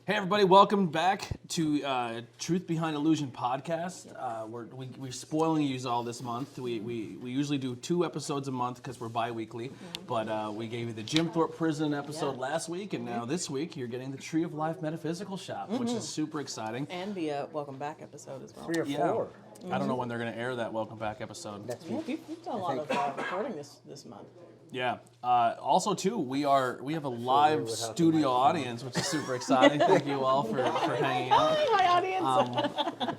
Hey everybody, welcome back to Truth Behind Illusion podcast. We're spoiling you all this month. We usually do 2 episodes a month because we're bi-weekly, but we gave you the Jim Thorpe Prison episode last week, and now this week you're getting the Tree of Life Metaphysical Shop, which is super exciting. And the Welcome Back episode as well. 3 or 4. I don't know when they're going to air that Welcome Back episode. Next week. You've done a lot of recording this month. Yeah. Also, too, we have a live studio audience, which is super exciting. Thank you all for hanging out. Hi, audience.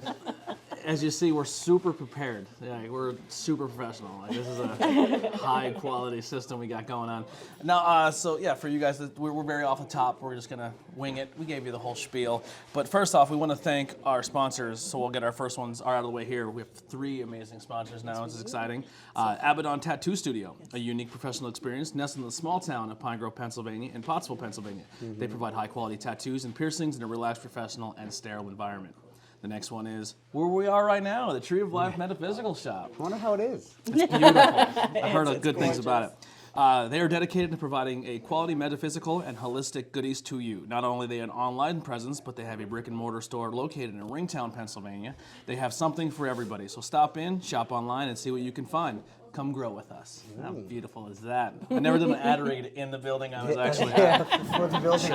As you see, we're super prepared. Yeah, we're super professional. Like, this is a high quality system we got going on. Now, for you guys, we're very off the top. We're just gonna wing it. We gave you the whole spiel. But first off, we want to thank our sponsors. So we'll get our first ones out of the way here. We have 3 amazing sponsors now. This is exciting. Abaddon Tattoo Studio, a unique professional experience nestled in the small town of Pine Grove, Pennsylvania, and Pottsville, Pennsylvania. They provide high quality tattoos and piercings in a relaxed, professional, and sterile environment. The next one is where we are right now, the Tree of Life Metaphysical Shop. I wonder how it is. It's beautiful. I've heard good things about it. They are dedicated to providing a quality metaphysical and holistic goodies to you. Not only are they an online presence, but they have a brick and mortar store located in Ringtown, Pennsylvania. They have something for everybody. So stop in, shop online, and see what you can find. Come grow with us. How beautiful is that? I never did an ad read in the building I was actually at. For the building.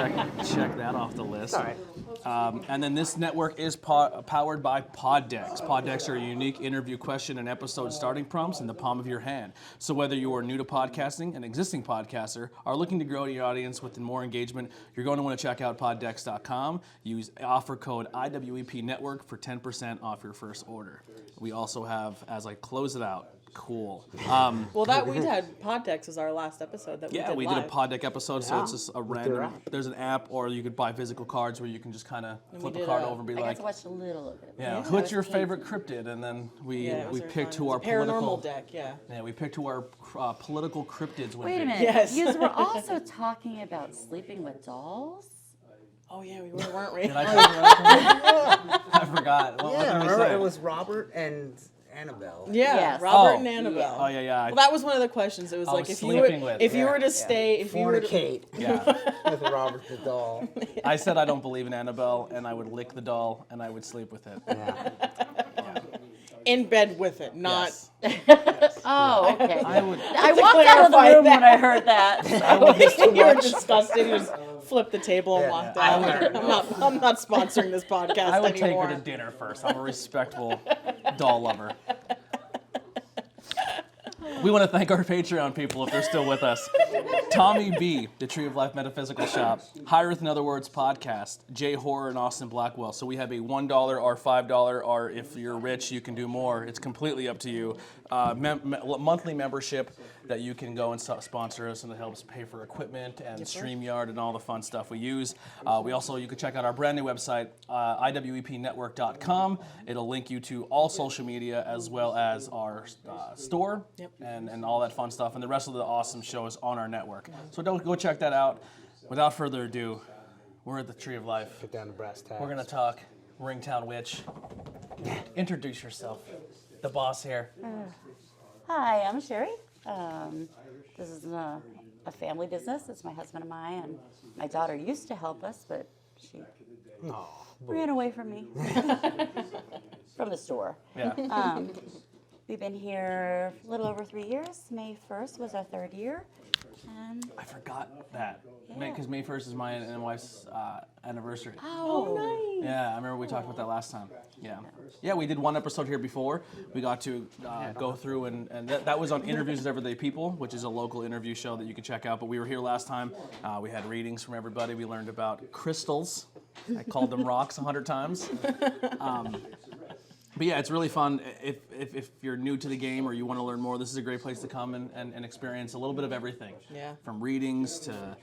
Check that off the list. All right. And then this network is powered by Poddex. Poddex are a unique interview question and episode starting prompts in the palm of your hand. So whether you are new to podcasting, an existing podcaster, are looking to grow your audience with more engagement, you're going to want to check out poddex.com. Use offer code IWEP Network for 10% off your first order. We also have, as I close it out, cool. Well, that we had Poddex as our last episode that we did Yeah, we live. did a Poddeck episode, so Yeah. it's just a With their random. app. There's an app, or you could buy physical cards where you can just kind of flip a did card a- over and be I got like, to watch a little of it. yeah, I what's was your painful. favorite cryptid? And then we it was very picked fun. who our It's a paranormal political deck, yeah. Yeah, we picked who our political cryptids would Wait be. a minute. Yes. You were also talking about sleeping with dolls? Oh yeah, we were, weren't we? Did I tell you that? I forgot. What Yeah, did we remember say? it was Robert and Annabelle. Yeah, Yes. Robert Oh. and Annabelle. Oh yeah. Well, that was one of the questions. It was I like was if you were sleeping with- if you yeah, were to stay, if you were to, Fornicate Yeah. with Robert the doll. I said I don't believe in Annabelle, and I would lick the doll, and I would sleep with it. Yeah. in bed with it, not. Yes. Oh, okay. I would. I walked out of the clarify room that. when I heard that. You were disgusted. You just flipped the table and Yeah, walked yeah. out. I'm not sponsoring this podcast I would take anymore. her to dinner first. I'm a respectful doll lover. We want to thank our Patreon people if they're still with us. Tommy B, the Tree of Life Metaphysical Shop, Hireth in Other Words Podcast, Jay Horror, and Austin Blackwell. So we have a $1 or $5, or if you're rich, you can do more. It's completely up to you. Monthly membership that you can go and sponsor us, and it helps pay for equipment and StreamYard and all the fun stuff we use. You can check out our brand new website, IWEPnetwork.com. It'll link you to all social media as well as our store and all that fun stuff. And the rest of the awesome shows on our network. So go check that out. Without further ado, we're at the Tree of Life. Get down to brass tacks. We're going to talk Ringtown Witch. Introduce yourself. The boss here. Hi, I'm Sherry. This is a family business. It's my husband and I, and my daughter used to help us, but she ran away from me from the store. Yeah. We've been here a little over 3 years. May 1st was our 3rd year. And I forgot that. Yeah. Because May 1st is my and wife's anniversary. oh, nice. Yeah, I remember we talked about that last time. Yeah, we did one episode here before. We got to go through, and that was on Interviews with Everyday People, which is a local interview show that you can check out. But we were here last time. We had readings from everybody. We learned about crystals. I called them rocks 100 times. But yeah, it's really fun. If you're new to the game or you want to learn more, this is a great place to come and experience a little bit of everything. Yeah. From readings to,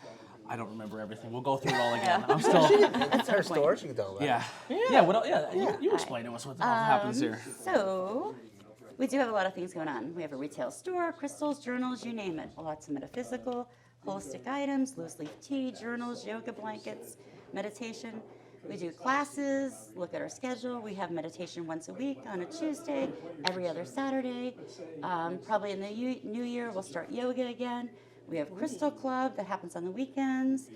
I don't remember everything. We'll go through it all again. I'm still, It's her store. She can tell that. yeah. Yeah, what else? Yeah, you explain to us what happens here. So, we do have a lot of things going on. We have a retail store, crystals, journals, you name it. Lots of metaphysical, holistic items, loose leaf tea, journals, yoga blankets, meditation. We do classes, look at our schedule. We have meditation once a week on a Tuesday, every other Saturday. Probably in the new year, we'll start yoga again. We have Crystal Club that happens on the weekends.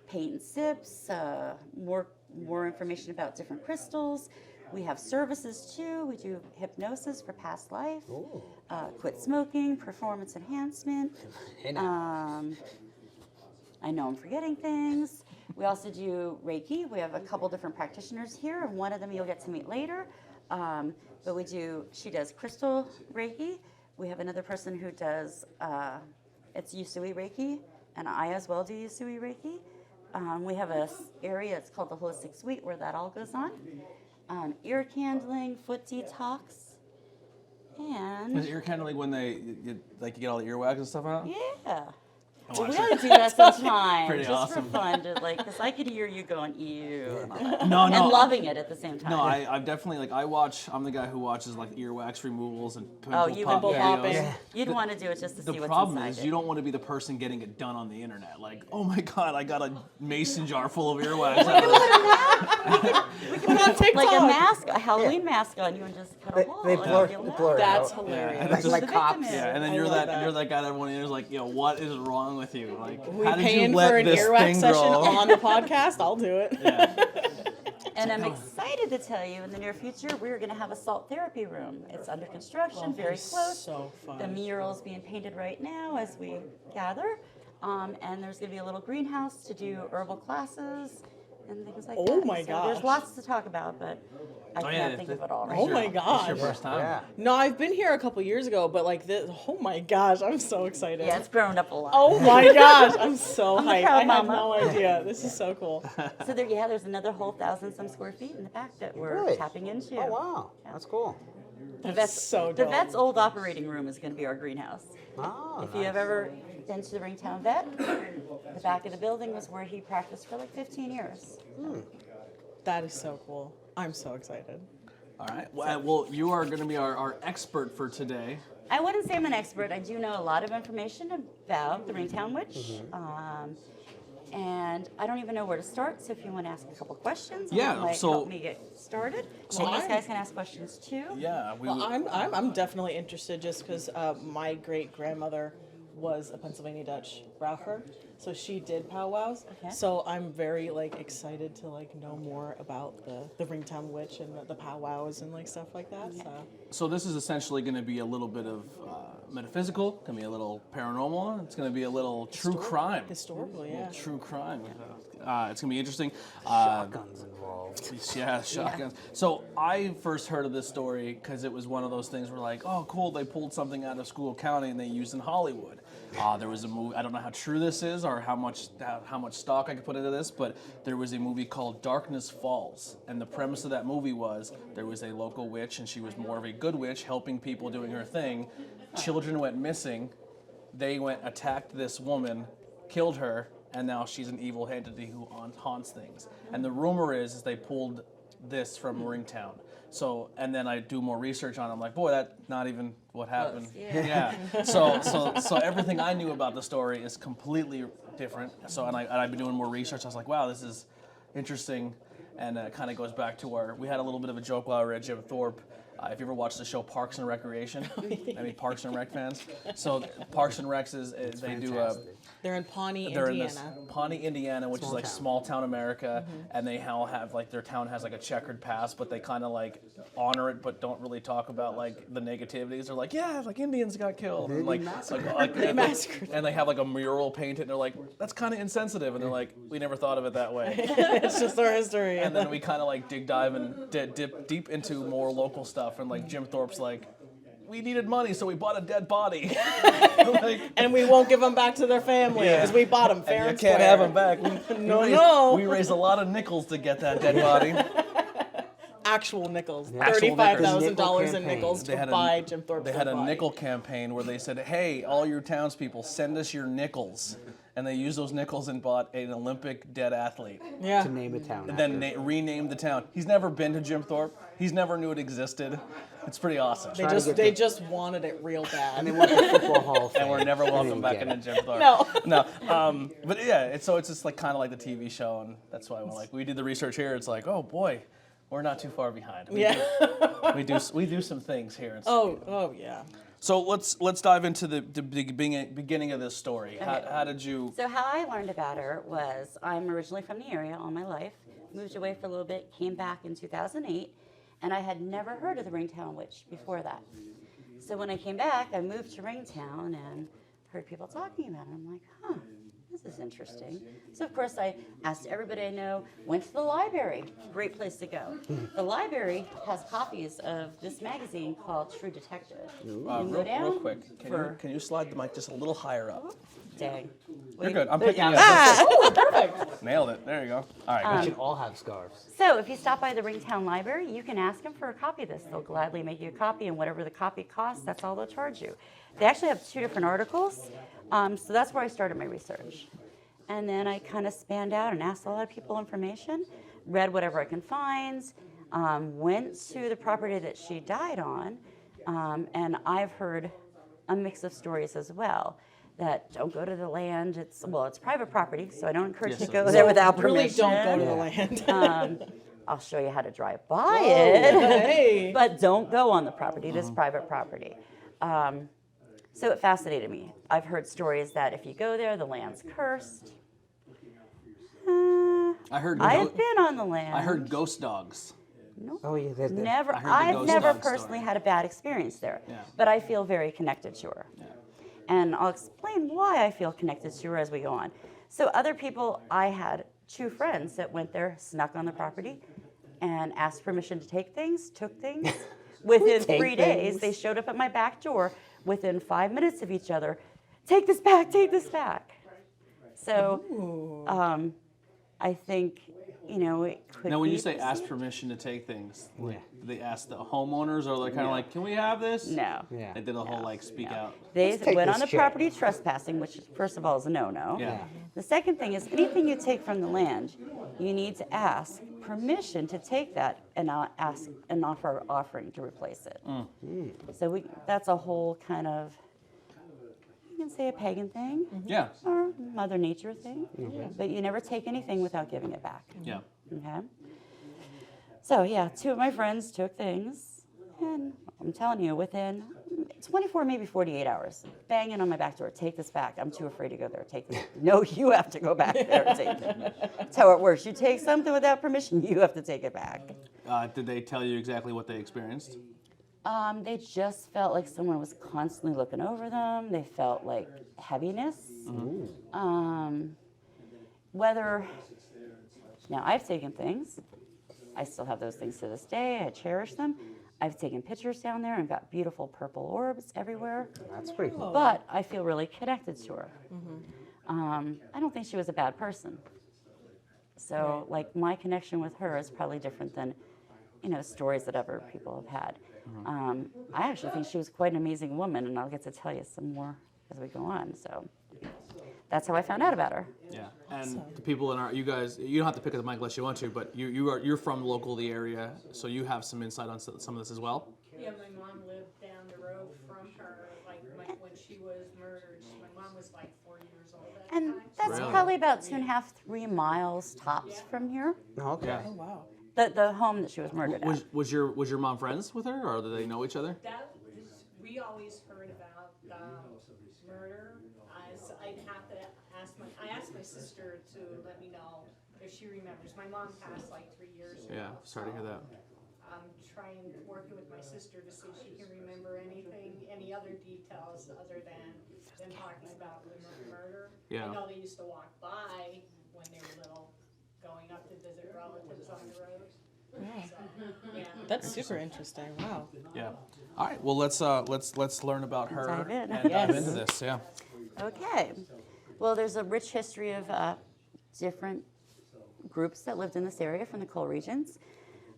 paint and sips, more information about different crystals. We have services too. We do hypnosis for past life, quit smoking, performance enhancement. Hey, now. I know I'm forgetting things. We also do Reiki. We have a couple different practitioners here, and one of them you'll get to meet later. But she does crystal Reiki. We have another person who does, it's Usui Reiki, and I as well do Usui Reiki. We have a area, it's called the Holistic Suite, where that all goes on. Ear candling, foot detox, and... Is ear candling when you get all the earwax and stuff out? Yeah. Oh, We gotta do that sometime, Pretty just awesome. for fun, because I could hear you going ew, and all that. No. And loving it at the same time. No, I've definitely, I'm the guy who watches like earwax removals and Oh, pimple you pop pimple videos. popping. Yeah. You'd want to do it just to The see what's problem inside is it. you don't want to be the person getting it done on the internet. Like, oh my God, I got a mason jar full of earwax. We can put like a mask, a Halloween mask on you, and just cut a hole. They and blur, you'll they know. blur it That's out. hilarious. and Like, it's just, like The victim cops. is. yeah, and then I you're love that that. you're that guy that everyone is like, what is wrong with you? Like, We how did you paying let for an this earwax thing session grow? on the podcast? I'll do it. Yeah. And I'm excited to tell you, in the near future, we're going to have a salt therapy room. It's under construction, very close. So fun. The mural's being painted right now as we gather. And there's going to be a little greenhouse to do herbal classes and things like that. Oh my So gosh. there's lots to talk about, but I Oh, can't yeah, think the- of it all right Oh now. my It's gosh. your first time. Yeah. No, I've been here a couple years ago, but like this, oh my gosh, I'm so excited. Yeah, it's grown up a lot. Oh my gosh, I'm so I'm the hyped. proud I had mama. no idea. This is so cool. So there's another whole 1,000-some square feet in the back that we're Really? tapping into. Oh, wow. That's cool. The That's vet's, so the dope. vet's old operating room is going to be our greenhouse. Oh, If you have ever been to the Ringtown vet, the back of the building was where he practiced for like 15 years. That is so cool. I'm so excited. All right. Well, you are going to be our expert for today. I wouldn't say I'm an expert. I do know a lot of information about the Ringtown Witch. And I don't even know where to start, so if you want to ask a couple questions, Yeah, that might so- help me get started. So And these I'm- guys can ask questions too. Yeah. Well, I'm definitely interested just because my great grandmother was a Pennsylvania Dutch raucher, so she did powwows. Okay. So I'm very excited to know more about the Ringtown Witch and the powwows and stuff like that. So this is essentially going to be a little bit of metaphysical, going to be a little paranormal, it's going to be a little true crime. Historical, yeah. True crime. It's going to be interesting. Shotguns involved. Yeah, shotguns. So I first heard of this story because it was one of those things where oh, cool, they pulled something out of Schuylkill County and they used in Hollywood. There was a movie, I don't know how true this is or how much stock I could put into this, but there was a movie called Darkness Falls. And the premise of that movie was there was a local witch and she was more of a good witch helping people doing her thing. Children went missing. They attacked this woman, killed her, and now she's an evil entity who haunts things. And the rumor is they pulled this from Ringtown. So, and then I do more research on it. I'm like, boy, that's not even what happened. Yeah. So everything I knew about the story is completely different. So, and I've been doing more research. I was like, wow, this is interesting. And it kind of goes back to we had a little bit of a joke while we were at Jim Thorpe. If you ever watched the show Parks and Recreation, any Parks and Rec fans? So Parks and Recs is they do a. They're in Pawnee, They're Indiana. in this Pawnee, Indiana, which is like small town America, and they all have their town has a checkered past, but they kind of honor it, but don't really talk about the negativities. They're like, yeah, Indians got killed, and They massacred. and they have a mural painted, and they're like, that's kind of insensitive, and they're like, we never thought of it that way. It's just our history. And then we kind of dive and dip deep into more local stuff, and Jim Thorpe's we needed money, so we bought a dead body. And we won't give them back to their family because we bought them fair You and can't square. have them back. No. We raised a lot of nickels to get that dead body. Actual nickels. Actual $35,000 in campaign. nickels They to had buy Jim Thorpe's They had dead a body. nickel campaign where they said, hey, all your townspeople, send us your nickels. And they used those nickels and bought an Olympic dead athlete. Yeah. To name a town. And then renamed the town. He's never been to Jim Thorpe. He's never knew it existed. It's pretty awesome. They just wanted it real bad. And they want the football hall of fame. And we're never welcome didn't back get into it. Jim Thorpe. No. No. But yeah, it's just kind of like the TV show, and that's why when we did the research here, it's oh boy, We're not too far behind. Yeah. We do some things here. Oh yeah. So let's dive into the beginning of this story. How did you? So how I learned about her was I'm originally from the area all my life, moved away for a little bit, came back in 2008, and I had never heard of the Ringtown Witch before that. So when I came back, I moved to Ringtown and heard people talking about it. I'm like, huh, this is interesting. So of course I asked everybody I know, went to the library, great place to go. The library has copies of this magazine called True Detective. You can go down Real quick, can you slide the mic just a little higher up? Dang. You're good. I'm picking it up. Oh, perfect. Nailed it. There you go. All right. We should all have scarves. So if you stop by the Ringtown Library, you can ask them for a copy of this. They'll gladly make you a copy, and whatever the copy costs, that's all they'll charge you. They actually have 2 different articles, so that's where I started my research. And then I kind of spanned out and asked a lot of people information, read whatever I can find, went to the property that she died on, and I've heard a mix of stories as well. That don't go to the land. It's private property, so I don't encourage you to go there without permission. Really don't go to the land. I'll show you how to drive by it, Hey. but don't go on the property. It is private property. So it fascinated me. I've heard stories that if you go there, the land's cursed. I heard. I've been on the land. I heard ghost dogs. Oh yeah, Never. I heard the I've ghost never dog personally story. had a bad experience there, Yeah. but I feel very connected to her. Yeah. And I'll explain why I feel connected to her as we go on. So other people, I had 2 friends that went there, snuck on the property, and asked permission to take things, took things. Within Take 3 days, things. they showed up at my back door within 5 minutes of each other. Take this back, take this back. So I think, it could Now, when be you say ask perceived. permission to take things, Yeah. do they ask the homeowners, or like kind of like, can we have this? No. Yeah. They did a whole like speak out. They Let's take went this on the chair. property trespassing, which first of all is a no-no. Yeah. The second thing is anything you take from the land, you need to ask permission to take that and not ask an offering to replace it. So that's a whole kind of, you can say a pagan thing Yeah. or Mother Nature thing, but you never take anything without giving it back. Yeah. Okay. So yeah, 2 of my friends took things, and I'm telling you, within 24, maybe 48 hours, banging on my back door, take this back. I'm too afraid to go there. Take this. No, you have to go back there and take it. That's how it works. You take something without permission, you have to take it back. Did they tell you exactly what they experienced? They just felt like someone was constantly looking over them. They felt like heaviness. Now I've taken things. I still have those things to this day. I cherish them. I've taken pictures down there and got beautiful purple orbs everywhere. That's pretty cool. But I feel really connected to her. I don't think she was a bad person. So, like, my connection with her is probably different than, stories that other people have had. I actually think she was quite an amazing woman, and I'll get to tell you some more as we go on. So, that's how I found out about her. Yeah. And the people in you guys, you don't have to pick up the mic unless you want to, but you're from local the area, so you have some insight on some of this as well. Yeah, my mom lived down the road from her, when she was murdered. My mom was like 4 years old at the And time. that's Really? probably about 2.5, 3 miles tops from here. Oh, okay. Yeah. Oh wow. The home that she was murdered at. Was your mom friends with her, or did they know each other? We always heard about murder. So I'd have to I asked my sister to let me know if she remembers. My mom passed like 3 years ago. Yeah. Sorry to hear that. I'm working with my sister to see if she can remember any other details other than them talking about the murder. Yeah. I know they used to walk by when they were little, going up to visit relatives on the road. So, yeah. That's super interesting. Wow. Yeah. All right. Well, let's learn about her Dive in. and dive Yes. into this. Yeah. Okay. Well, there's a rich history of different groups that lived in this area from the coal regions.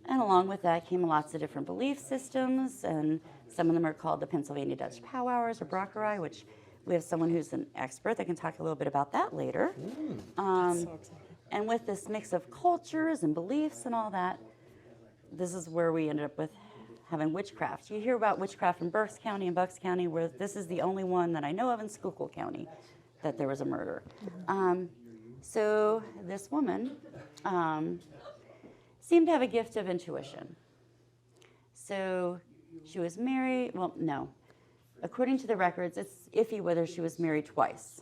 And along with that came lots of different belief systems, and some of them are called the Pennsylvania Dutch powwows or Brockerai, which we have someone who's an expert that can talk a little bit about that later. So exciting. And with this mix of cultures and beliefs and all that, this is where we ended up with having witchcraft. You hear about witchcraft in Berks County and Bucks County, where this is the only one that I know of in Schuylkill County that there was a murder. So this woman seemed to have a gift of intuition. So she was married, well, no. According to the records, it's iffy whether she was married twice.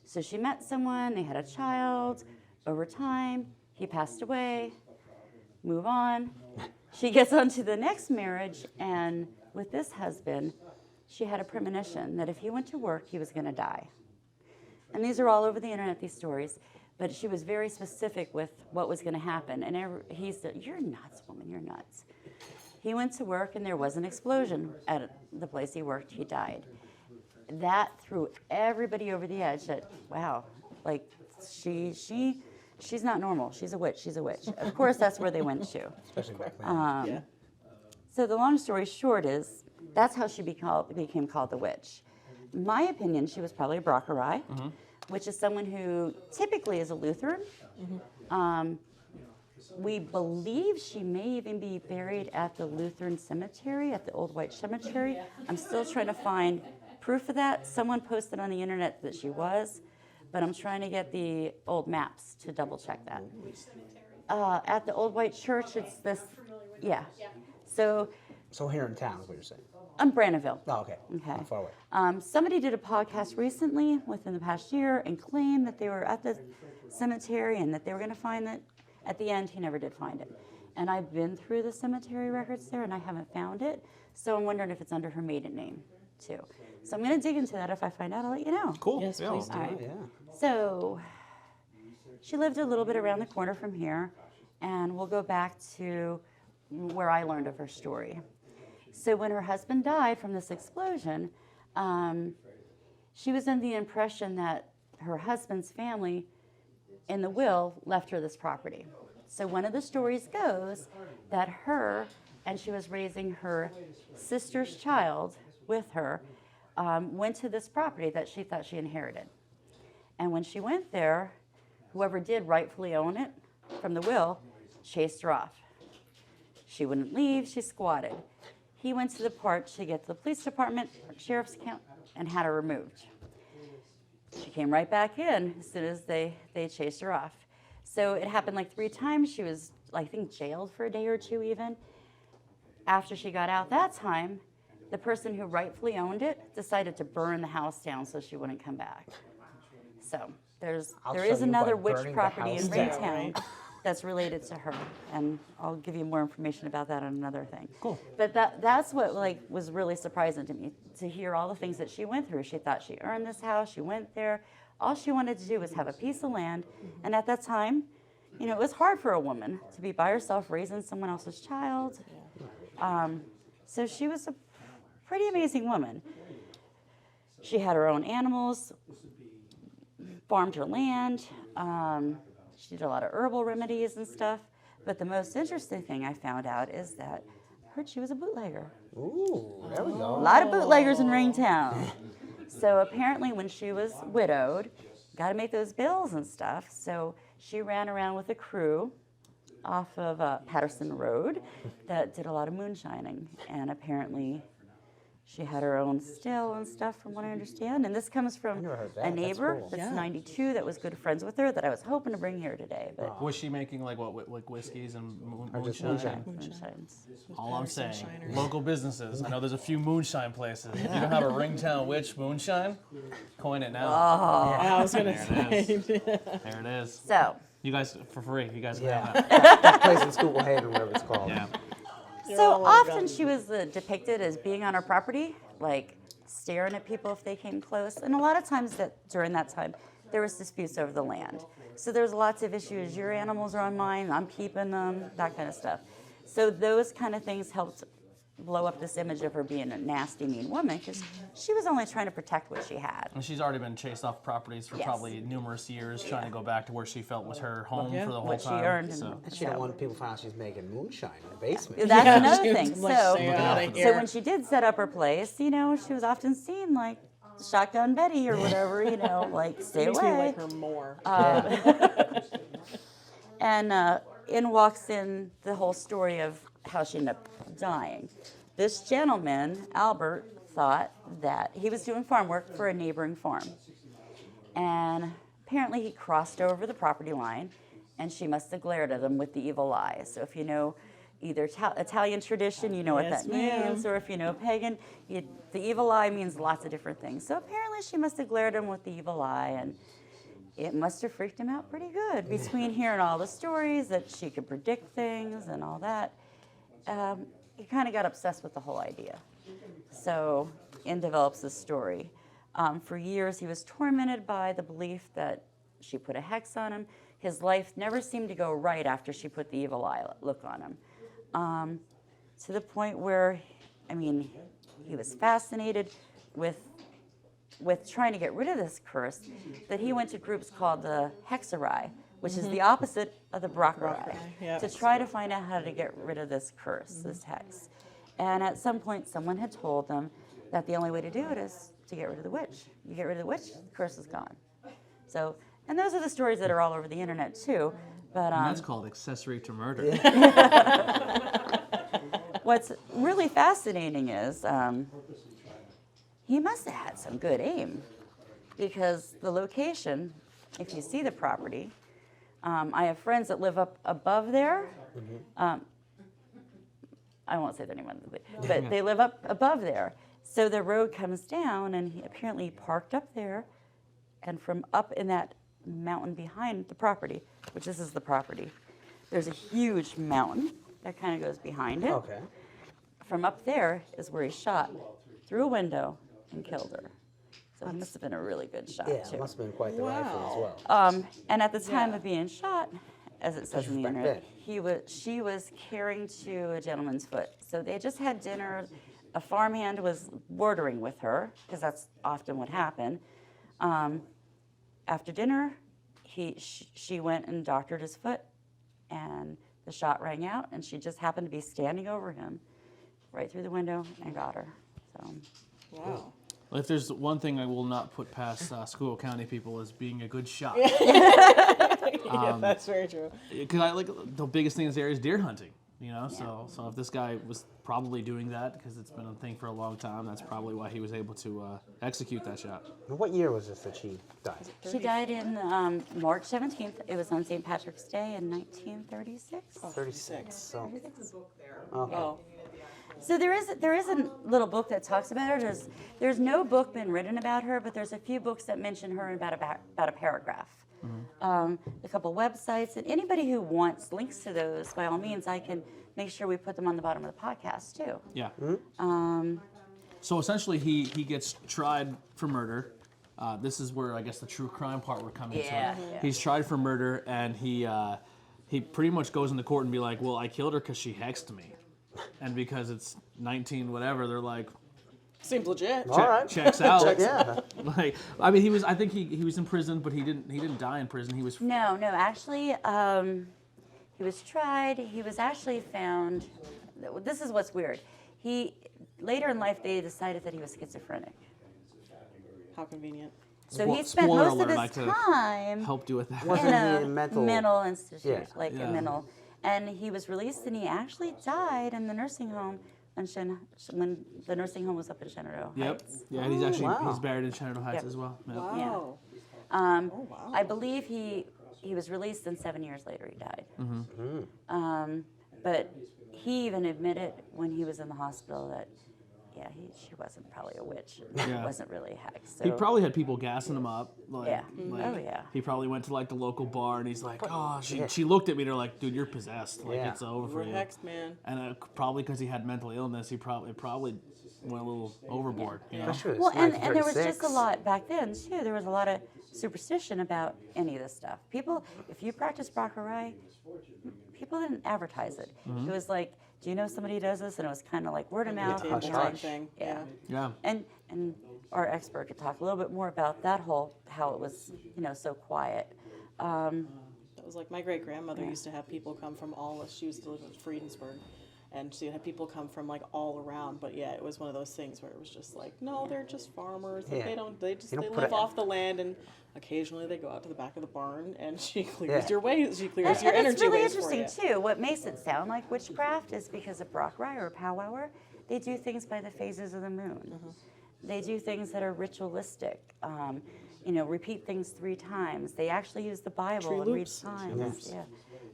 So she met someone, they had a child. Over time, he passed away, move on. She gets on to the next marriage, and with this husband, she had a premonition that if he went to work, he was going to die. And these are all over the internet, these stories. But she was very specific with what was going to happen. And he said, "You're nuts, woman, you're nuts." He went to work, and there was an explosion at the place he worked. He died. That threw everybody over the edge that, wow, like, she's not normal. She's a witch. She's a witch. Of course, that's where they went to. Especially back then. So the long story short is, that's how she became called the witch. In my opinion, she was probably a Brockerai, which is someone who typically is a Lutheran. We believe she may even be buried at the Lutheran cemetery, at the Old White Cemetery. I'm still trying to find proof of that. Someone posted on the internet that she was, but I'm trying to get the old maps to double check that. At the Old White Church, it's this, yeah. So here in town is what you're saying. I'm Brandonville. Oh, okay. Okay. Not far away. Somebody did a podcast recently within the past year and claimed that they were at the cemetery and that they were going to find it. At the end, he never did find it. And I've been through the cemetery records there, and I haven't found it. So I'm wondering if it's under her maiden name, too. So I'm going to dig into that. If I find out, I'll let you know. Cool. Yes, please do. All right. Yeah. So she lived a little bit around the corner from here, and we'll go back to where I learned of her story. So when her husband died from this explosion, she was under the impression that her husband's family in the will left her this property. So one of the stories goes that her, and she was raising her sister's child with her, went to this property that she thought she inherited. And when she went there, whoever did rightfully own it from the will chased her off. She wouldn't leave, she squatted. He went to the part to get to the police department, sheriff's account, and had her removed. She came right back in as soon as they chased her off. So it happened like 3 times. She was, I think, jailed for a day or 2 even. After she got out that time, the person who rightfully owned it decided to burn the house down so she wouldn't come back. So there I'll is show you another by witch burning the property in house down. Ringtown that's related to her, and I'll give you more information about that on another thing. Cool. But that's what was really surprising to me, to hear all the things that she went through. She thought she earned this house. She went there. All she wanted to do was have a piece of land, and at that time, it was hard for a woman to be by herself raising someone else's child. So she was a pretty amazing woman. She had her own animals, farmed her land. She did a lot of herbal remedies and stuff. But the most interesting thing I found out is that I heard she was a bootlegger. Ooh, there we A go. lot of bootleggers in Ringtown. So apparently when she was widowed, got to make those bills and stuff. So she ran around with a crew off of Patterson Road that did a lot of moonshining. And apparently she had her own still and stuff, from what I understand. And this comes from never heard that. a That's neighbor cool. that's Yeah. 92 that was good friends with her that I was hoping to bring here today. But Was she making like whiskeys and Or just moonshine? moonshines. All I'm saying, Moonshiners. local businesses. I know there's a few moonshine places. If you don't have a Ringtown Witch moonshine, coin it now. I was gonna There say. There it is. So You guys, for free. You guys can Yeah. have that. That place in Schuylkill, whatever it's called. Yeah. So all often around. she was depicted as being on her property, like staring at people if they came close. And a lot of times during that time, there was disputes over the land. So there's lots of issues. Your animals are on mine, I'm keeping them, that kind of stuff. So those kind of things helped blow up this image of her being a nasty, mean woman, because she was only trying to protect what she had. And she's already been chased off properties for Yes. probably numerous years, trying to go back to where she felt was her home Yeah. for the whole What she time. earned. So. And She don't want people to find out she's making moonshine in the basement. That's Yeah, another she was thing. like, So, "Stay outta so here." when she did set up her place, she was often seen like Shotgun Betty or whatever, like stay Makes me away. like her more. And in walks in the whole story of how she ended up dying. This gentleman, Albert, thought that he was doing farm work for a neighboring farm. And apparently he crossed over the property line and she must have glared at him with the evil eye. So if you know either Italian tradition, you know what Yes, that means, ma'am. or if you know pagan, the evil eye means lots of different things. So apparently she must have glared at him with the evil eye, and it must have freaked him out pretty good. Between hearing all the stories that she could predict things and all that, he kind of got obsessed with the whole idea. So in develops this story. For years, he was tormented by the belief that she put a hex on him. His life never seemed to go right after she put the evil eye look on him. To the point where, I mean, he was fascinated with trying to get rid of this curse, that he went to groups called the Hexerai, which is the opposite of the Brockerai, yeah. to try to find out how to get rid of this curse, this hex. And at some point, someone had told them that the only way to do it is to get rid of the witch. You get rid of the witch, the curse is gone. So, and those are the stories that are all over the internet too. But And that's called accessory to murder. what's really fascinating is he must have had some good aim, because the location, if you see the property, I have friends that live up above there. I won't say their name, but they live up above there. So the road comes down, and he apparently parked up there, and from up in that mountain behind the property, which this is the property, there's a huge mountain that kind of goes behind it. Okay. From up there is where he shot through a window and killed her. So he must have been a really good shot, Yeah, too. it must have been quite the rifle as well. And at the time of being shot, as it says in the Back internet, then. she was carrying to a gentleman's foot. So they just had dinner. A farmhand was bordering with her, because that's often what happened. After dinner, she went and doctored his foot, and the shot rang out, and she just happened to be standing over him right through the window and got her. So, Wow. Well, if there's one thing I will not put past Schuylkill County people is being a good shot. Yeah, that's very true. Because I like the biggest thing in this area is deer hunting. You know, so if this guy was probably doing that because it's been a thing for a long time, that's probably why he was able to execute that shot. And what year was this that she died? she died in March 17th. It was on St. Patrick's Day in 1936. 36. So, Oh, So there is a little book that talks about her. There's no book been written about her, but there's a few books that mention her in about a paragraph. A couple websites, and anybody who wants links to those, by all means, I can make sure we put them on the bottom of the podcast too. Yeah. So essentially, he gets tried for murder. This is where I guess the true crime part would come into Yeah, it. yeah. He's tried for murder, and he pretty much goes into court and be like, "Well, I killed her because she hexed me," and because it's 19 whatever, they're like, seems legit. all right. checks out. Yeah. Like, I mean, I think he was in prison, but he didn't die in prison. He was No, actually, he was tried. He was actually found. This is what's weird. Later in life, they decided that he was schizophrenic. How convenient. So Well, he spent spoiler most alert, of his like to time help do with that. Wasn't in he a in mental? mental institute, Yeah. like Yeah. a mental. And he was released, and he actually died in the nursing home when the nursing home was up in Shenandoah Yep. Heights. Yeah, he's actually wow. he's buried in Shenandoah Heights Yep. as well. Yeah. Wow. Oh, wow. I believe he was released, and 7 years later he died. But he even admitted when he was in the hospital that, yeah, she wasn't probably a witch. Yeah. It wasn't really a hex. So. He probably had people gassing him up. Like, Yeah. like, Oh, yeah. He probably went to like the local bar and he's like, "Oh, she looked at me. They're like, dude, you're possessed. Like Yeah. it's over for We're you." hexed, man. And probably because he had mental illness, it probably went a little overboard. You know? Especially Well, and there was 1936. just a lot back then too. There was a lot of superstition about any of this stuff. People, if you practice Baccarat, people didn't advertise it. Mm-hmm. It was like, do you know somebody who does this? And it was kind of like word of mouth. Table and type like, thing. Yeah. Yeah. And our expert could talk a little bit more about that whole how it was, so quiet. That was like my great grandmother used to have people come from she used to live in Friedensburg, and she would have people come from like all around. But yeah, it was one of those things where it was just like, no, they're just farmers. Like, Yeah. they don't put live it- off the land, and occasionally they go out to the back of the barn, and she clears Yeah. your ways. She clears your And energy it's really ways for interesting you. too. What makes it sound like witchcraft is because of Baccarat or powwower, they do things by the phases of the moon. They do things that are ritualistic. repeat things 3 times. They actually use the Bible Tree and read loops. signs. Yeah.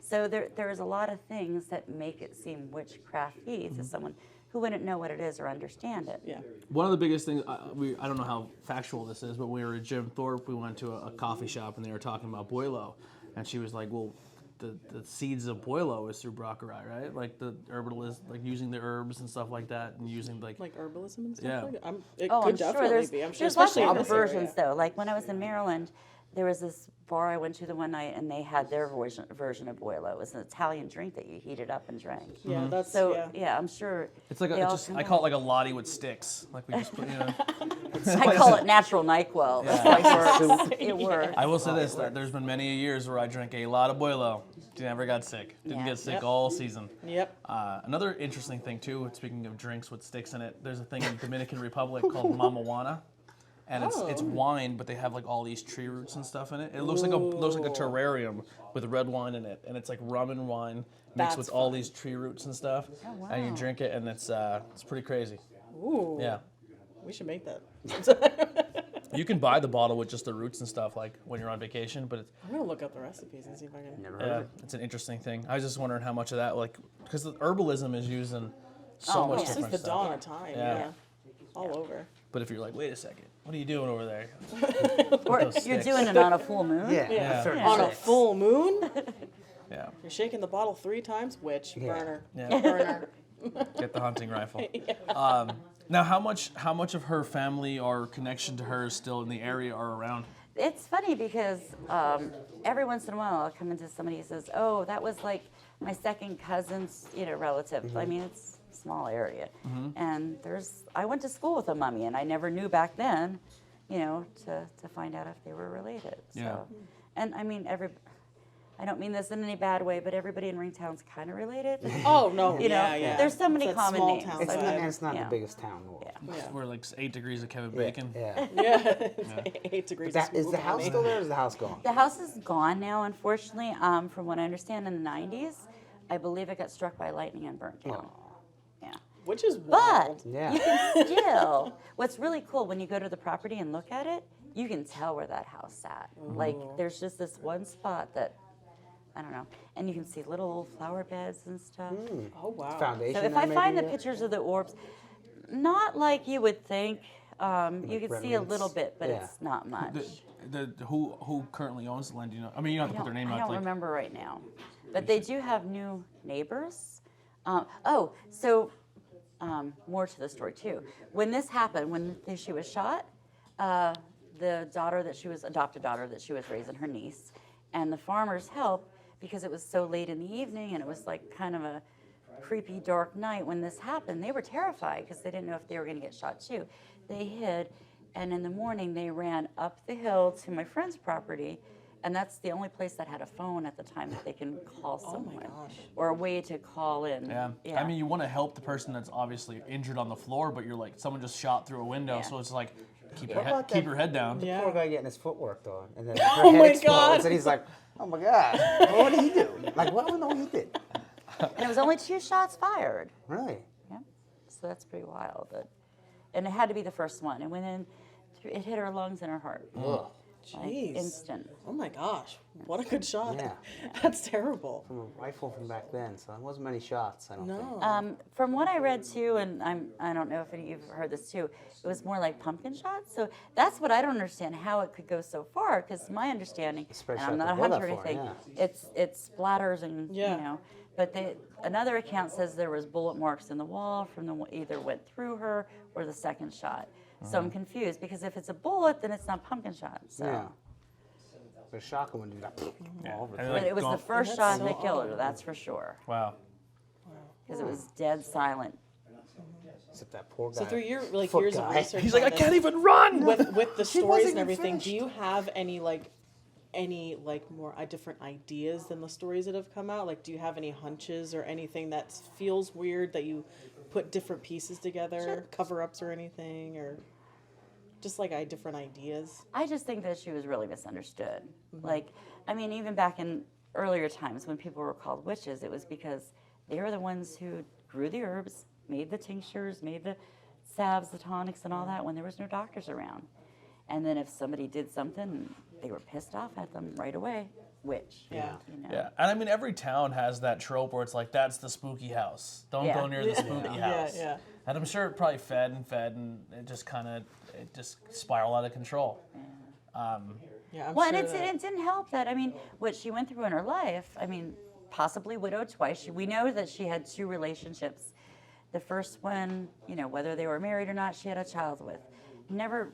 So there's a lot of things that make it seem witchcrafty to someone who wouldn't know what it is or understand it. Yeah. One of the biggest things, I don't know how factual this is, but when we were at Jim Thorpe, we went to a coffee shop and they were talking about Boilo. And she was like, well, the seeds of Boilo is through Brockerai, right? Like the herbalism, like using the herbs and stuff like that, and using like herbalism and stuff Yeah. like that? It Oh, could I'm sure definitely be. I'm sure, there's lots especially of in other this area. versions though. Like when I was in Maryland, there was this bar I went to the one night, and they had their version of Boilo. It was an Italian drink that you heated up and drank. Yeah, that's So yeah, I'm sure. it's like they all I call it like a Lottie with sticks. Like we just put, I call it natural NyQuil. That's why it works. It works. I will say this: that there's been many years where I drank a lot of Boilo. Never got sick. Didn't Yeah. get sick Yep. all season. Yep. Another interesting thing too. Speaking of drinks with sticks in it, there's a thing in the Dominican Republic called Mamajuana, and it's wine, but they have like all these tree roots and stuff in it. It looks like a terrarium with red wine in it, and it's like rum and wine mixed That's with all fun. these tree roots and stuff. Oh, wow. And you drink it, and it's pretty crazy. Ooh. Yeah. We should make that. You can buy the bottle with just the roots and stuff, like when you're on vacation, but I'm gonna look up the recipes and see if I can. Never heard of it. it's an interesting thing. I was just wondering how much of that, like, because the herbalism is using so much yeah. Since different the stuff. dawn of time. Yeah. Yeah. All over. But if you're like, wait a second, what are you doing over there? Or those you're sticks. doing it on a full moon. Yeah. Yeah. 36. On a full moon, Yeah, you're shaking the bottle 3 times. Witch burner. yeah. Burner. Get the hunting rifle. Now, how much of her family or connection to her is still in the area or around? It's funny because every once in a while I'll come into somebody who says, "Oh, that was like my second cousin's, relative." I mean, it's a small area, and I went to school with a mummy, and I never knew back then, to find out if they were related. So, Yeah. and I mean, I don't mean this in any bad way, but everybody in Ringtown's kind of related. Oh no. You know, yeah. there's so many It's that common small names. town It's vibe. not, and it's not Yeah. the biggest town in the world. Yeah. Yeah. We're like 8 degrees of Kevin Bacon. Yeah. Yeah. 8 degrees. That, of is the smoke on house me. still there or is the house gone? The house is gone now, unfortunately. From what I understand, in the 90s, I believe it got struck by lightning and burnt down. Yeah. Which is But wild. Yeah. you can still, what's really cool when you go to the property and look at it, you can tell where that house sat. Like, there's just this one spot that, I don't know, and you can see little flower beds and stuff. Oh wow. Foundation. So if there I find the maybe, pictures of the orbs, not like you would think, you Like can see a remnants? little bit, but Yeah. it's not much. Who currently owns the land? Do you know? I mean, you don't have to put their name I out. don't Like, remember right now, but they do have new neighbors. More to the story too. When this happened, when she was shot, the adopted daughter that she was raising, her niece, and the farmers helped because it was so late in the evening and it was like kind of a creepy dark night when this happened. They were terrified because they didn't know if they were going to get shot too. They hid, and in the morning they ran up the hill to my friend's property, and that's the only place that had a phone at the time that they can call someone gosh. or a way to call in. yeah. I mean, you want to help the person that's obviously injured on the floor, but you're like, someone just shot through a window, Yeah. so it's like, keep What about your that- head down. Yeah. Poor guy getting his foot worked on, and then Oh her my head explodes, God. and he's like, "Oh my God, what did he do? Like, what? No, he did. And it was only 2 shots fired. Really? Yeah, so that's pretty wild. And it had to be the first one. It went in, it hit her lungs and her heart. Ugh. Like, Jeez. instant. Oh my gosh. What a good shot. Yeah. That's terrible. From a rifle from back then, so there wasn't many shots. I don't think. No. From what I read too, and I don't know if any of you've heard this too, it was more like pumpkin shots. So that's what I don't understand, how it could go so far. Because my understanding, Especially and I'm at not a the blood hunter or that far, anything, yeah. it's splatters and Yeah. But another account says there was bullet marks in the wall from either went through her or the second shot. So I'm confused because if it's a bullet, then it's not pumpkin shot. So. Yeah. But a shotgun would do that all over. And the like, But it was gone. the first That's shot so that killed her, odd. that's for sure. Wow. Because it was dead silent. Except that poor guy. So through your Foot years of guy. research, He's like, I on this, can't even run. with the She stories wasn't and even everything. finished. Do you have any more different ideas than the stories that have come out? Like, do you have any hunches or anything that feels weird that you put different pieces together, cover-ups or anything, or just like different ideas? I just think that she was really misunderstood. Like, I mean, even back in earlier times when people were called witches, it was because they were the ones who grew the herbs, made the tinctures, made the salves, the tonics, and all that when there was no doctors around. And then if somebody did something, they were pissed off at them right away. Which, Yeah. you know. Yeah, and I mean every town has that trope where it's like that's the spooky house. Don't Yeah. go near the spooky house. Yeah. And I'm sure it probably fed, and it just spiraled out of control. Yeah, I'm Well, sure and it didn't help that, I mean, what she went through in her life, I mean, possibly widowed twice. We know that she had 2 relationships. The first one, you know, whether they were married or not, she had a child with. Never,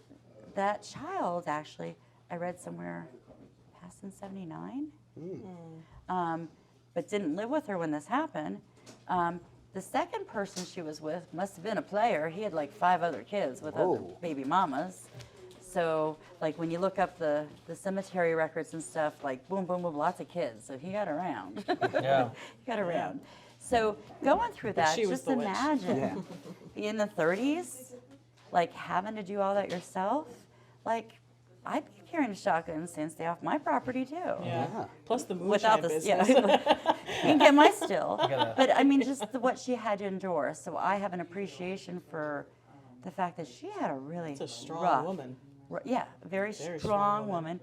that child actually, I read somewhere, passed in 79, but didn't live with her when this happened. The second person she was with must have been a player. He had like 5 other kids with other baby mamas. So, like, when you look up the cemetery records and stuff, like, boom, boom, boom, lots of kids. So he got around. Yeah. He got around. So going through that, she was just the witch. imagine in the 30s, like, having to do all that yourself. Like, I'd be carrying a shotgun and saying, stay off my property, too. Yeah. Plus the moonshine Without the, business. yeah, you can get my still. gotta- But I mean, just what she had to endure. So I have an appreciation for the fact that she had a really It's a strong rough, woman. Yeah, a very, Very strong woman.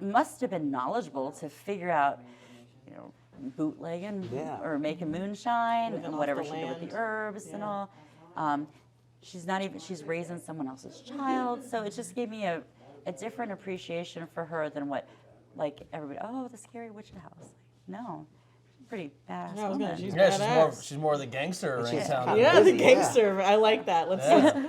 Must have been knowledgeable to figure out, you know, bootlegging or making moonshine Living and off whatever the she did with land. the herbs and all. She's raising someone else's child. So it just gave me a different appreciation for her than what, like, everybody, oh, the scary witch in the house. Like, no, she's a pretty badass Yeah, I was gonna- woman. she's Yeah, badass. she's more the gangster in she's town. hot. Yeah, the Busy, yeah. gangster. I like that.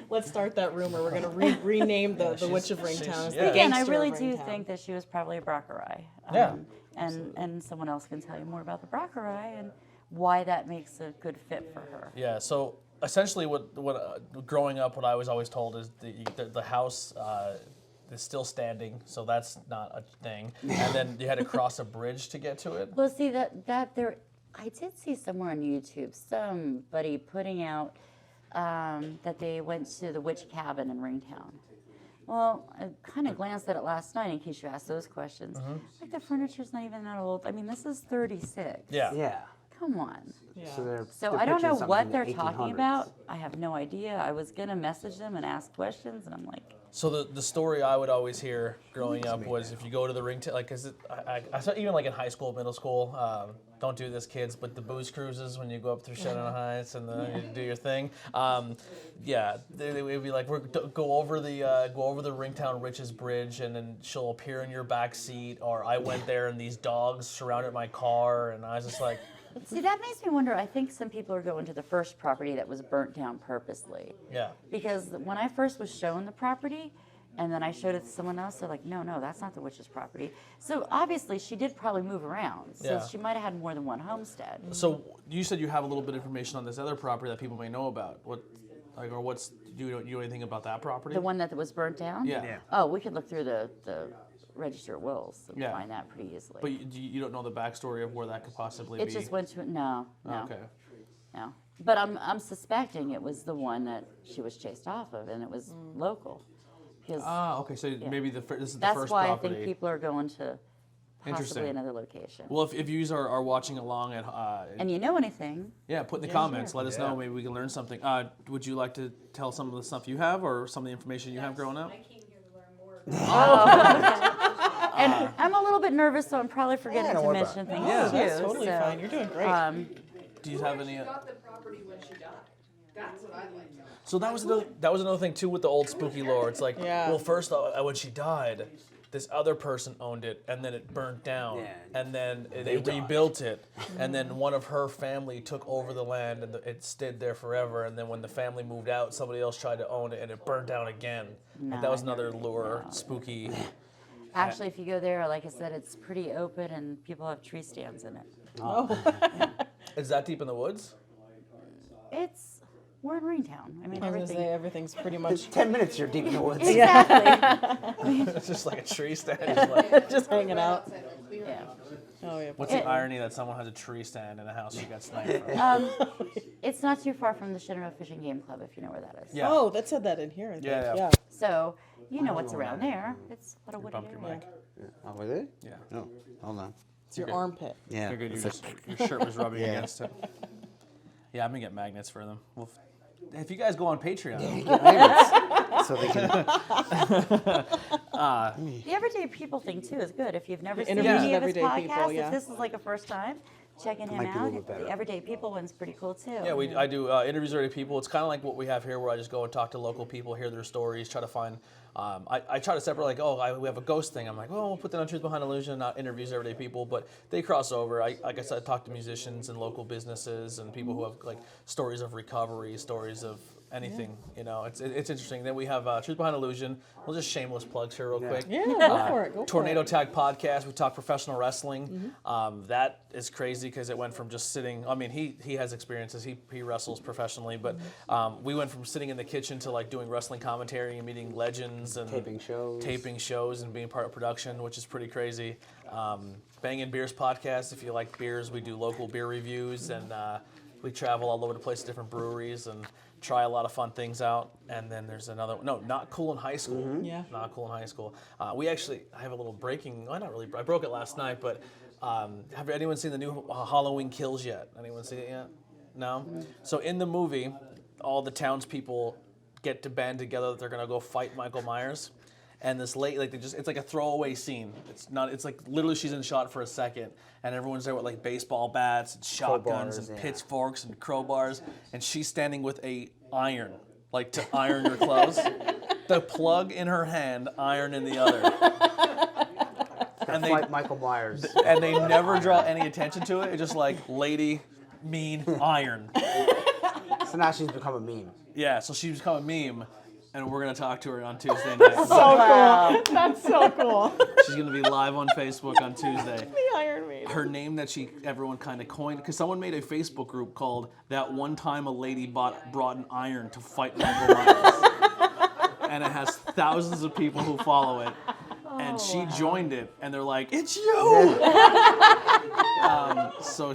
Let's start that rumor. We're gonna rename the Witch of Ringtown as the yeah. Again, I gangster really of do Ringtown. think that she was probably a Brockerai. Yeah, And someone else can tell you more about the Brockerai and why that makes a good fit for her. Yeah. So essentially, what growing up, what I was always told is the house is still standing, so that's not a thing. And then you had to cross a bridge to get to it. Well, see that there, I did see somewhere on YouTube somebody putting out that they went to the witch cabin in Ringtown. Well, I kind of glanced at it last night in case you asked those questions. Like the furniture's not even that old. I mean, this is 36. Yeah. Yeah. Come on. Yeah. So they're I don't know picturing what something they're in the talking 1800s. about. I have no idea. I was gonna message them and ask questions, and I'm like, So the story I would always hear growing up was if you go to the Ringtown, like, cause I saw even like in high school, middle school, don't do this, kids, but the booze cruises when you go up through Shannon Heights and then you do your thing. Yeah, they would be like, go over the Ringtown Riches Bridge, and then she'll appear in your back seat, or I went there and these dogs surrounded my car, and I was just like, see, that makes me wonder. I think some people are going to the first property that was burnt down purposely. yeah. Because when I first was shown the property, and then I showed it to someone else, they're like, no, that's not the witch's property. So obviously she did probably move around. So Yeah. she might have had more than one homestead. So you said you have a little bit of information on this other property that people may know about. Do you know anything about that property? The one that was burnt down? Yeah. Yeah. Oh, we could look through the Register of Wills and Yeah. find that pretty easily. But you don't know the backstory of where that could possibly it be. just went to, no. Okay. No. But I'm suspecting it was the one that she was chased off of, and it was local. Because Ah, okay. So maybe this is the that's first why property. I think people are going to Interesting. possibly another location. Well, if you are watching along at And you know anything, yeah, put in the comments. sure. Let us know. Maybe we can learn something. Would you like to tell some of the stuff you have, or some of the information you have growing up? I came here to learn more about and I'm a little bit nervous, so I'm probably forgetting don't to worry about mention it. things Yeah. too. That's totally so, fine. You're doing great. Do you have any? got the property when she died. That's what I'd like to know. So that was another thing too with the old spooky lore. It's like, Yeah. well, first when she died, this other person owned it, and then it burnt down, Yeah. and then they rebuilt it, and then one of her family took over the land, and it stayed there forever. And then when the family moved out, somebody else tried to own it, and it burnt down again. Like, that was another lure, spooky. Actually, if you go there, like I said, it's pretty open and people have tree stands in it. Is that deep in the woods? We're in Ringtown. I mean, I was gonna everything. say everything's pretty It's much 10 minutes you're deep in the woods. Exactly. It's just like a tree stand. Just like, just hanging out. yeah. Oh yeah. what's the irony that someone has a tree stand in a house she got sniped from? It's not too far from the Shenandoah Fishing Game Club, if you know where that is. Yeah. Oh, that said that in here. I think. Yeah. Yeah. So, you know what's around there. It's what a wooded Bumped your area. mic. Oh, was it? Yeah. Oh, hold on. It's your armpit. Yeah. You're good. It's Your shirt was rubbing against it. Yeah, I'm gonna get magnets for them. Well, if you guys go on Patreon, so they can. The everyday people thing too is good. If you've never seen Interviews any with of his everyday podcasts, people, yeah. if this is like a first time, checking him Might be a out. little bit better. The everyday people one's pretty cool too. Yeah, I do interviews with people. It's kind of like what we have here, where I just go and talk to local people, hear their stories, try to find. I try to separate, like, we have a ghost thing. I'm like, we'll put that on Truth Behind Illusion, not interviews everyday people, but they cross over. Like I said, I talk to musicians and local businesses and people who have like stories of recovery, stories of anything. You know, it's interesting. Then we have Truth Behind Illusion. We'll just shameless plugs here real quick. Yeah, go for it. Go Tornado for it. Tag Podcast. We talk professional wrestling. That is crazy because it went from just sitting. I mean, he has experiences. He wrestles professionally, but we went from sitting in the kitchen to like doing wrestling commentary and meeting legends and taping shows and being part of production, which is pretty crazy. Bangin' Beers Podcast. If you like beers, we do local beer reviews and we travel all over the place to different breweries and try a lot of fun things out. And then there's another, Not Cool in High School. Yeah. Not Cool in High School. I have a little breaking, well, not really, I broke it last night, but have anyone seen the new Halloween Kills yet? Anyone seen it yet? No? So in the movie, all the townspeople get to band together that they're gonna go fight Michael Myers. And this lady, it's like a throwaway scene. It's like literally she's in shot for a second, and everyone's there with like baseball bats and shotguns and pitchforks and crowbars, and she's standing with a iron, like to iron your clothes. The plug in her hand, iron in the other. And they fight Michael Myers. And they never draw any attention to it. It's just like lady, mean, iron. So now she's become a meme. Yeah, so she's become a meme. And we're going to talk to her on Tuesday night. So cool. That's so cool. She's going to be live on Facebook on Tuesday. The Iron Maiden. Her name that everyone kind of coined, because someone made a Facebook group called That One Time a Lady Brought an Iron to Fight Michael Myers. And it has thousands of people who follow it. And she joined it, and they're like, it's you! So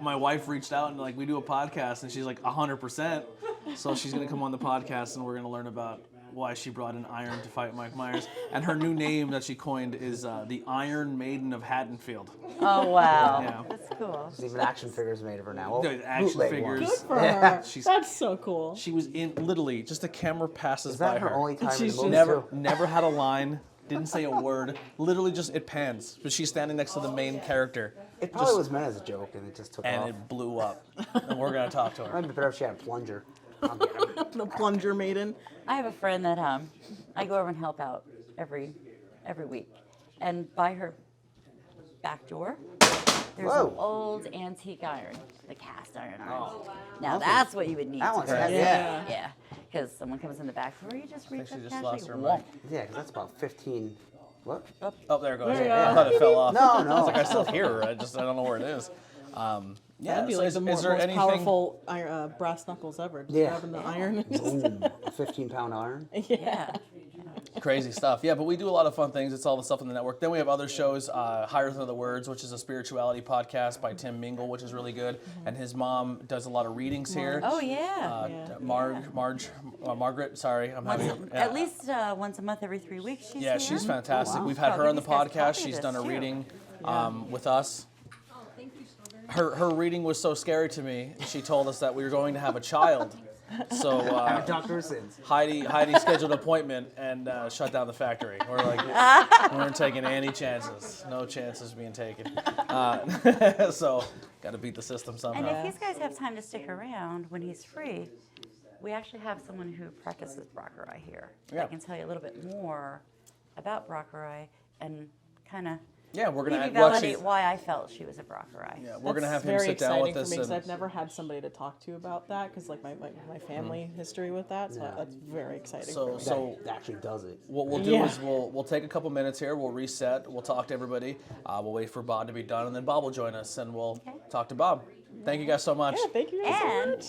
my wife reached out and like, we do a podcast, and she's like, 100%. So she's gonna come on the podcast, and we're gonna learn about why she brought an iron to fight Mike Myers. And her new name that she coined is the Iron Maiden of Haddonfield. Oh wow, Yeah. that's cool. There's even action figures made of her now. Well, The action bootleg figures. ones. Good for her. She's- That's so cool. She was in literally just the camera passes Is by that her only time in the She's movie Never too? never had a line. Didn't say a word. Literally just it pans. But she's standing next to the main character. It probably was meant as a joke, and it just took And off. it blew up. And we're gonna talk to her. Might be better if she had a plunger. I'll get him. The Plunger Maiden. I have a friend that I go over and help out every week, and by her back door, there's Whoa. an old antique iron, the cast iron. Now that's what you would need. That to one's do. heavy. Yeah. Yeah, because someone comes in the back door, you just reach she up just casually. lost her whoomp. mic. Yeah, because that's about 15. What? Oh, there it goes. There you I go. thought it fell off. No, I no. was like, I still hear her. I don't know where it is. Yeah. That'd be so like is the there most anything? powerful brass knuckles ever. Just Yeah. grabbing the iron. Boom. A 15-pound iron. Yeah. Crazy stuff. Yeah, but we do a lot of fun things. It's all the stuff on the network. Then we have other shows, Higher Than the Words, which is a spirituality podcast by Tim Mingle, which is really good. And his mom does a lot of readings here. Oh yeah. Margaret, sorry, I'm having At least once a month, every 3 weeks. She's Yeah, here. she's fantastic. wow. We've had I'll her give on the these guys a podcast. copy of She's this, done a too. reading with us. Her reading was so scary to me. She told us that we were going to have a child. So Dr. Sins. Heidi scheduled an appointment and shut down the factory. We're like, we weren't taking any chances. No chances being taken. So got to beat the system And somehow. if these guys have time to stick around when he's free, we actually have someone who practices Brockerai here. Yeah. That can tell you a little bit more about Brockerai and kind of Yeah, we're gonna maybe well, validate actually, why I felt she was a Brockerai. yeah, we're gonna have him very sit down with exciting us. for me because And, I've never had somebody to talk to about that because like my family history with that, so that's very exciting. for me. so That actually does it. what we'll do Yeah. is we'll take a couple minutes here. We'll reset. We'll talk to everybody. We'll wait for Bob to be done, and then Bob will join us, and we'll talk to Bob. Thank you guys so much. Yeah, thank you guys so And much.